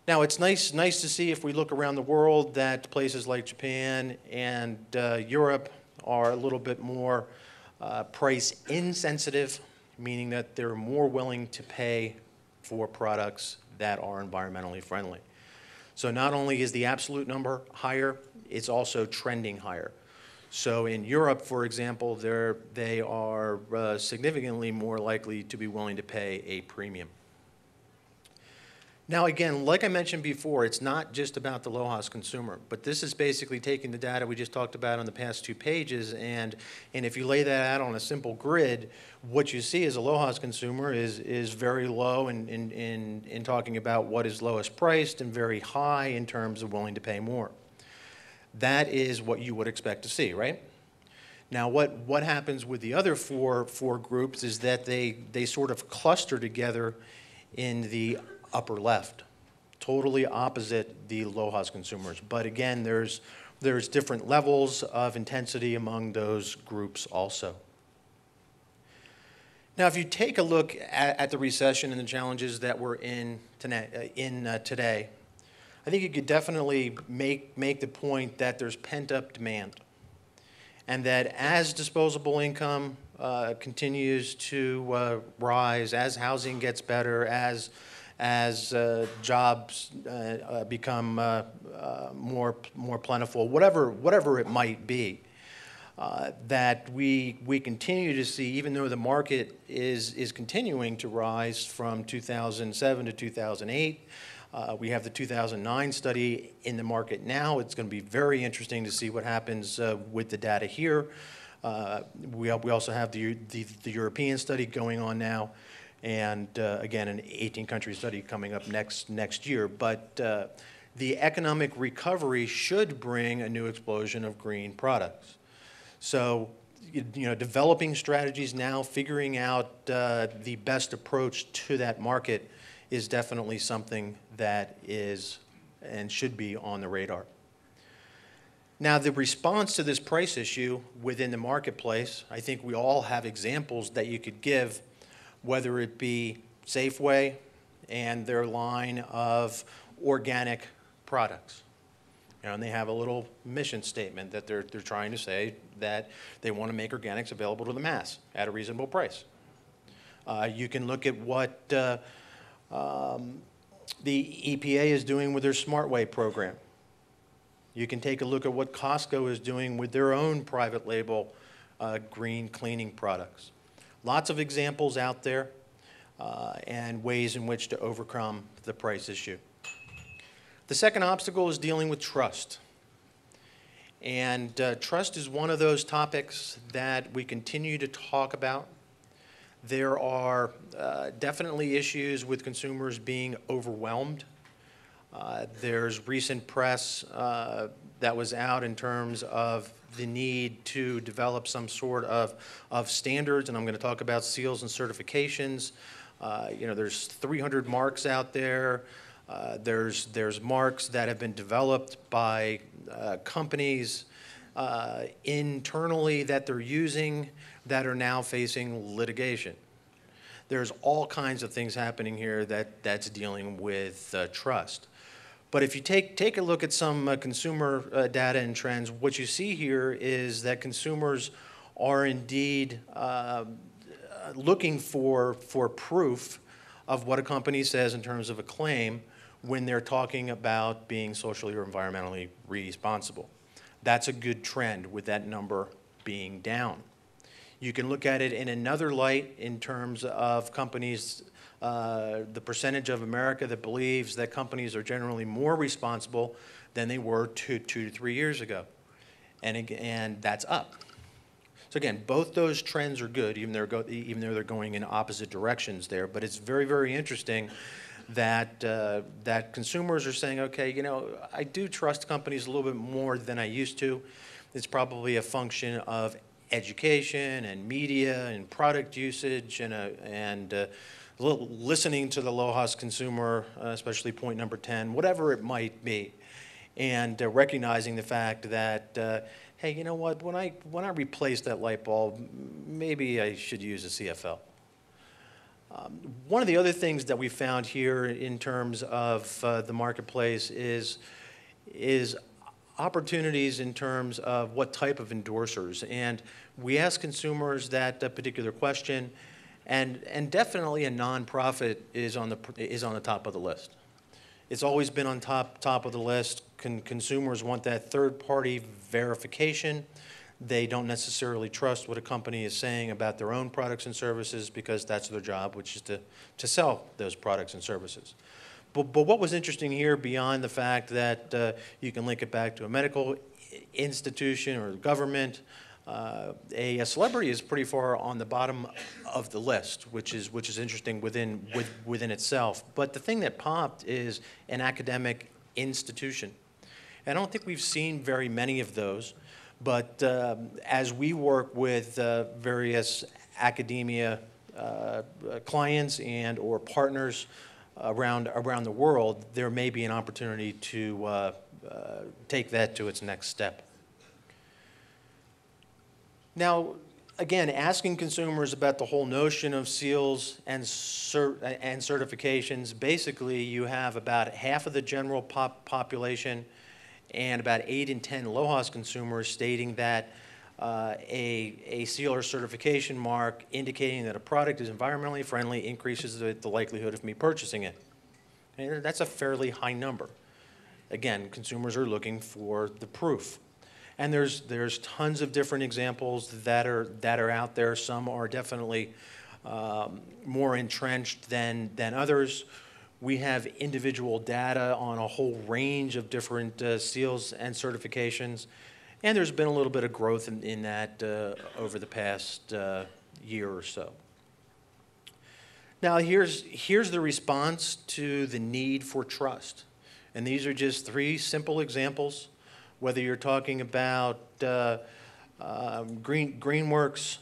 Now, it's nice to see if we look around the world that places like Japan and Europe are a little bit more price insensitive, meaning that they're more willing to pay for products that are environmentally friendly. So not only is the absolute number higher, it's also trending higher. So in Europe, for example, they are significantly more likely to be willing to pay a premium. Now again, like I mentioned before, it's not just about the LOHAS consumer, but this is basically taking the data we just talked about on the past 2 pages, and if you lay that out on a simple grid, what you see as a LOHAS consumer is very low in talking about what is lowest priced and very high in terms of willing to pay more. That is what you would expect to see, right? Now what happens with the other four groups is that they sort of cluster together in the upper left, totally opposite the LOHAS consumers. But again, there's different levels of intensity among those groups also. Now, if you take a look at the recession and the challenges that we're in today, I think you could definitely make the point that there's pent-up demand, and that as disposable income continues to rise, as housing gets better, as jobs become more plentiful, whatever it might be, that we continue to see, even though the market is continuing to rise from 2007 to 2008. We have the 2009 study in the market now. It's going to be very interesting to see what happens with the data here. We also have the European study going on now, and again, an 18-country study coming up next year. But the economic recovery should bring a new explosion of green products. So, developing strategies now, figuring out the best approach to that market is definitely something that is and should be on the radar. Now, the response to this price issue within the marketplace, I think we all have examples that you could give, whether it be Safeway and their line of organic products. And they have a little mission statement that they're trying to say that they want to make organics available to the mass at a reasonable price. You can look at what the EPA is doing with their Smart Way program. You can take a look at what Costco is doing with their own private label green cleaning products. Lots of examples out there and ways in which to overcome the price issue. The second obstacle is dealing with trust. And trust is one of those topics that we continue to talk about. There are definitely issues with consumers being overwhelmed. There's recent press that was out in terms of the need to develop some sort of standards, and I'm going to talk about seals and certifications. There's 300 marks out there. There's marks that have been developed by companies internally that they're using that are now facing litigation. There's all kinds of things happening here that's dealing with trust. But if you take a look at some consumer data and trends, what you see here is that consumers are indeed looking for proof of what a company says in terms of a claim when they're talking about being socially or environmentally responsible. That's a good trend with that number being down. You can look at it in another light in terms of companies, the percentage of America that believes that companies are generally more responsible than they were 2 to 3 years ago. And that's up. So again, both those trends are good, even though they're going in opposite directions there. But it's very, very interesting that that consumers are saying, okay, I do trust companies a little bit more than I used to. It's probably a function of education and media and product usage and listening to the LOHAS consumer, especially point number 10, whatever it might be, and recognizing the fact that, hey, you know what, when I replace that light bulb, maybe I should use a CFL. One of the other things that we found here in terms of the marketplace is opportunities in terms of what type of endorsers. And we ask consumers that particular question, and definitely a nonprofit is on the top of the list. It's always been on top of the list. Consumers want that third-party verification. They don't necessarily trust what a company is saying about their own products and services because that's their job, which is to sell those products and services. But what was interesting here, beyond the fact that you can link it back to a medical institution or government, a celebrity is pretty far on the bottom of the list, which is interesting within itself. But the thing that popped is an academic institution. I don't think we've seen very many of those, but as we work with various academia clients and or partners around the world, there may be an opportunity to take that to its next step. Now, again, asking consumers about the whole notion of seals and certifications, basically you have about half of the general population and about 8 in 10 LOHAS consumers stating that a seal or certification mark indicating that a product is environmentally friendly increases the likelihood of me purchasing it. And that's a fairly high number. Again, consumers are looking for the proof. And there's tons of different examples that are out there. Some are definitely more entrenched than others. We have individual data on a whole range of different seals and certifications, and there's been a little bit of growth in that over the past year or so. Now here's the response to the need for trust, and these are just 3 simple examples. Whether you're talking about Greenworks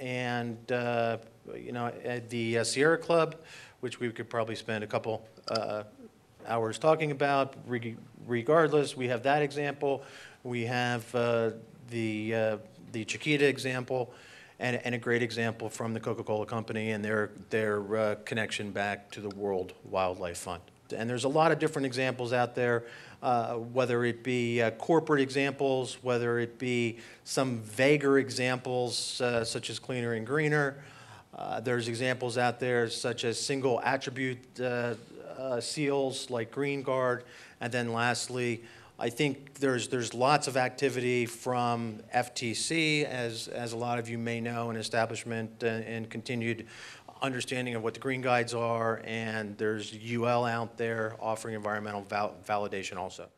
and at the Sierra Club, which we could probably spend a couple hours talking about. Regardless, we have that example. We have the Chiquita example, and a great example from the Coca-Cola Company and their connection back to the World Wildlife Fund. And there's a lot of different examples out there, whether it be corporate examples, whether it be some vaguer examples such as cleaner and greener. There's examples out there such as single attribute seals like Green Guard. And then lastly, I think there's lots of activity from FTC, as a lot of you may know, an establishment and continued understanding of what the green guides are, and there's UL out there offering environmental validation also.